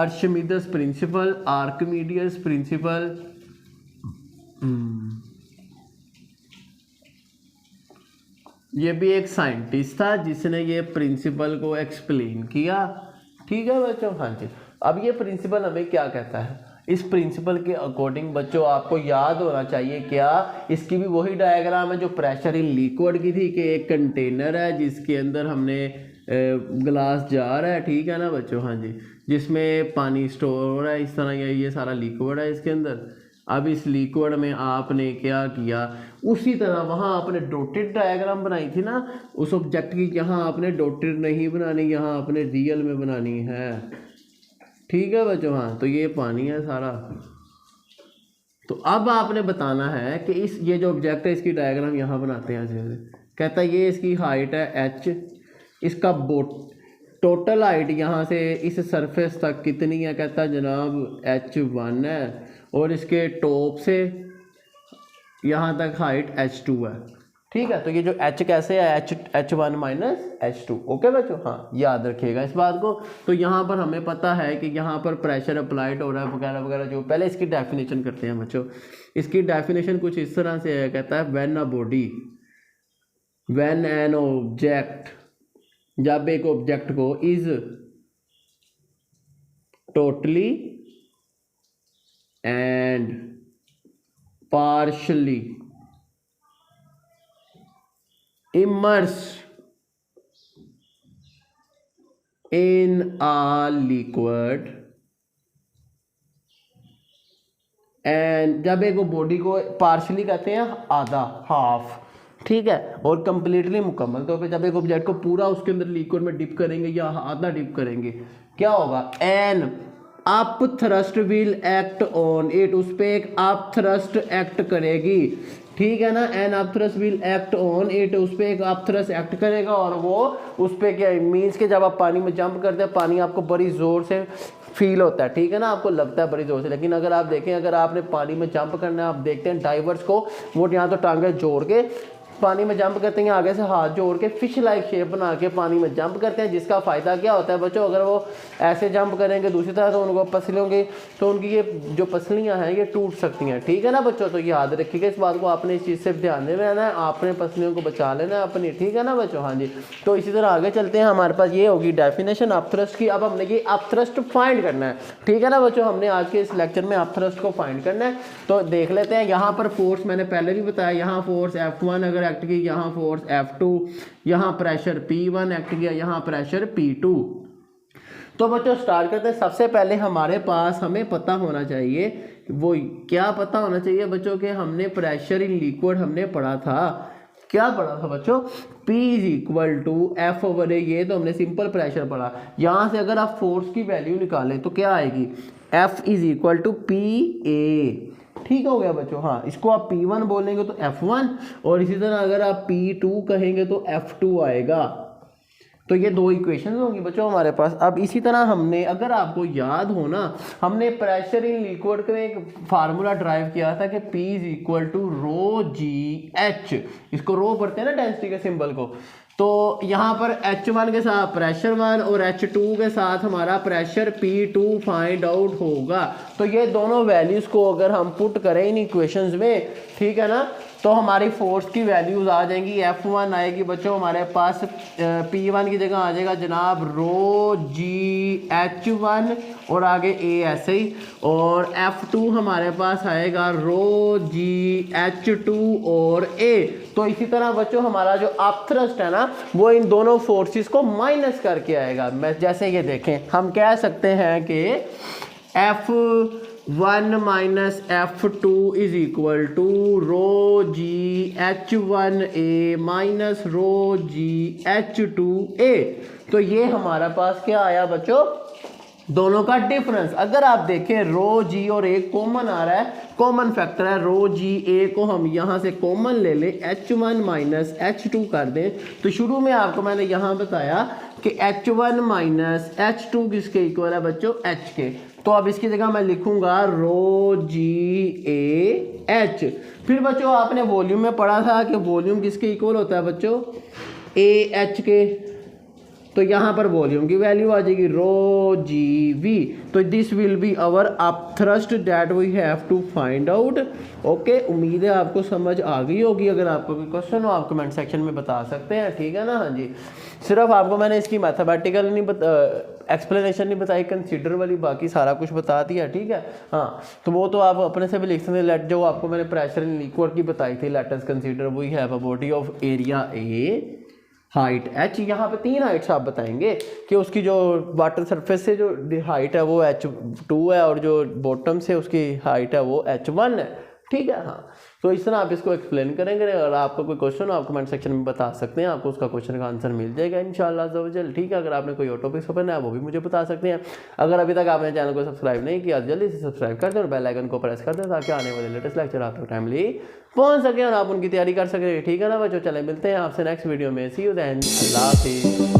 Archimedes principal, Archimedes principal, ये भी एक साइंटिस्ट था जिसने ये प्रिंसिपल को एक्सप्लेन किया। ठीक है बच्चों, हाँ जी। अब ये प्रिंसिपल हमें क्या कहता है, इस प्रिंसिपल के अकॉर्डिंग बच्चों आपको याद होना चाहिए क्या, इसकी भी वही डायग्राम है जो प्रेशर इन लिक्विड की थी, कि एक कंटेनर है जिसके अंदर हमने ग्लास जार है, ठीक है ना बच्चों, हाँ जी, जिसमें पानी स्टोर हो रहा है इस तरह, ये सारा लिक्विड है इसके अंदर। अब इस लिक्विड में आपने क्या किया, उसी तरह वहाँ आपने डॉटेड डायग्राम बनाई थी ना उस ऑब्जेक्ट की, यहाँ आपने डॉटेड नहीं बनानी, यहाँ आपने रियल में बनानी है। ठीक है बच्चों, हाँ। तो ये पानी है सारा। तो अब आपने बताना है कि इस ये जो ऑब्जेक्ट है इसकी डायग्राम यहाँ बनाते हैं ऐसे। कहता है ये इसकी हाइट है h, इसका टोटल हाइट यहाँ से इस सरफेस तक कितनी है, कहता है जनाब h1 है, और इसके टॉप से यहाँ तक हाइट h2 है। ठीक है, तो ये जो h कैसे है, h1 माइनस h2। ओके बच्चों, हाँ याद रखिएगा इस बात को। तो यहाँ पर हमें पता है कि यहाँ पर प्रेशर अप्लाइड हो रहा है वगैरह वगैरह। जो पहले इसकी डेफिनेशन करते हैं बच्चों, इसकी डेफिनेशन कुछ इस तरह से है, कहता है व्हेन एन ऑब्जेक्ट, जब एक ऑब्जेक्ट को is totally and partially immersed in a liquid, and जब एक बॉडी को पार्शली कहते हैं आधा, हाफ, ठीक है, और कंप्लीटली मुकम्मल तौर पे जब एक ऑब्जेक्ट को पूरा उसके अंदर लिक्विड में डिप करेंगे या आधा डिप करेंगे, क्या होगा, an up thrust will act on it, उस पर एक अप थ्रस्ट एक्ट करेगी। ठीक है ना, an up thrust will act on it, उस पर एक अप थ्रस्ट एक्ट करेगा, और वो उस पर क्या मीन्स के जब आप पानी में जंप करते हैं पानी आपको बड़ी ज़ोर से फील होता है, ठीक है ना, आपको लगता है बड़ी ज़ोर से। लेकिन अगर आप देखें, अगर आपने पानी में जंप करना है, आप देखते हैं डाइवर्स को वो यहाँ तो टांगे जोड़ के पानी में जंप करते हैं, आगे से हाथ जोड़ के फिश लाइक शेप बना के पानी में जंप करते हैं, जिसका फ़ायदा क्या होता है बच्चों, अगर वो ऐसे जंप करेंगे दूसरी तरह तो उनको पसलियों की, तो उनकी ये जो पसलियां हैं ये टूट सकती हैं। ठीक है ना बच्चों, तो याद रखिएगा इस बात को, आपने इस चीज़ से ध्यान देना है ना, आपने पसलियों को बचा लेना है अपनी। ठीक है ना बच्चों, हाँ जी। तो इसी तरह आगे चलते हैं, हमारे पास ये होगी डेफिनेशन अपथ्रस्ट की। अब हमने ये अपथ्रस्ट फाइंड करना है, ठीक है ना बच्चों, हमने आज के इस लेक्चर में अपथ्रस्ट को फाइंड करना है। तो देख लेते हैं, यहाँ पर फोर्स मैंने पहले भी बताया, यहाँ फोर्स F1 अगर एक्ट की, यहाँ फोर्स F2, यहाँ प्रेशर P1 एक्ट किया, यहाँ प्रेशर P2। तो बच्चों स्टार्ट करते हैं। सबसे पहले हमारे पास हमें पता होना चाहिए, वो क्या पता होना चाहिए बच्चों के, हमने प्रेशर इन लिक्विड हमने पढ़ा था, क्या पढ़ा था बच्चों, P is equal to F over A, ये तो हमने सिंपल प्रेशर पढ़ा। यहाँ से अगर आप फोर्स की वैल्यू निकालें तो क्या आएगी, F is equal to PA। ठीक हो गया बच्चों, हाँ, इसको आप P1 बोलेंगे तो F1, और इसी तरह अगर आप P2 कहेंगे तो F2 आएगा। तो ये दो इक्वेशन होंगी बच्चों हमारे पास। अब इसी तरह हमने, अगर आपको याद हो ना, हमने प्रेशर इन लिक्विड का एक फार्मूला ड्राइव किया था कि P is equal to rho g h, इसको रो पढ़ते हैं ना डेंसिटी के सिंबल को। तो यहाँ पर H1 के साथ प्रेशर 1 और H2 के साथ हमारा प्रेशर P2 फाइंड आउट होगा। तो ये दोनों वैल्यूज़ को अगर हम पुट करें इन इक्वेशंस में, ठीक है ना, तो हमारी फोर्स की वैल्यूज आ जाएंगी। F1 आएगी बच्चों हमारे पास, P1 की जगह आ जाएगा जनाब रो जी H1 और आगे A ऐसे ही, और F2 हमारे पास आएगा रो जी H2 और A। तो इसी तरह बच्चों हमारा जो अपथ्रस्ट है ना, वो इन दोनों फोर्सेस को माइनस करके आएगा। मैं जैसे ये देखें, हम कह सकते हैं कि F1 minus F2 is equal to rho g H1A minus rho g H2A। तो ये हमारा पास क्या आया बच्चों, दोनों का डिफरेंस। अगर आप देखें रो जी और ए कॉमन आ रहा है, कॉमन फैक्टर है, रो जी ए को हम यहाँ से कॉमन ले लें, H1 माइनस H2 कर दें। तो शुरू में आपको मैंने यहाँ बताया कि H1 माइनस H2 किसके इक्वल है बच्चों, H के। तो अब इसकी जगह मैं लिखूंगा रो जी ए एच। फिर बच्चों आपने वॉल्यूम में पढ़ा था कि वॉल्यूम किसके इक्वल होता है बच्चों, ए एच के। तो यहाँ पर वॉल्यूम की वैल्यू आ जाएगी रो जी वी। तो this will be our up thrust that we have to find out. Okay, उम्मीद है आपको समझ आ गई होगी। अगर आपको कोई क्वेश्चन हो आप कमेंट सेक्शन में बता सकते हैं, ठीक है ना। हाँ जी, सिर्फ आपको मैंने इसकी मैथमेटिकल नहीं एक्सप्लेनेशन नहीं बताई, कंसीडर वाली, बाकी सारा कुछ बता दिया, ठीक है। हाँ, तो वो तो आप अपने से भी लिख सकते हैं। लेट जो आपको मैंने प्रेशर इन लिक्विड की बताई थी, let us consider we have a body of area A, height h। यहाँ पे 3 हाइट्स आप बताएंगे कि उसकी जो वाटर सरफेस से जो हाइट है वो h2 है और जो बॉटम से उसकी हाइट है वो h1 है, ठीक है। हाँ, तो इस तरह आप इसको एक्सप्लेन करेंगे। अगर आपको कोई क्वेश्चन हो आप कमेंट सेक्शन में बता सकते हैं, आपको उसका क्वेश्चन का आंसर मिल जाएगा इंशाल्लाह अज़्ज़ा वजल, ठीक है। अगर आपने कोई और टॉपिक पढ़ना है वो भी मुझे बता सकते हैं। अगर अभी तक आपने चैनल को सब्सक्राइब नहीं किया जल्दी से सब्सक्राइब कर दें और बेल आइकन को प्रेस कर दें ताकि आने वाले लेटेस्ट लेक्चर आप तक टाइमली पहुँच सके और आप उनकी तैयारी कर सकें, ठीक है ना बच्चों। चले मिलते हैं आपसे नेक्स्ट वीडियो में। सी यू देन, अल्लाह हाफिज़।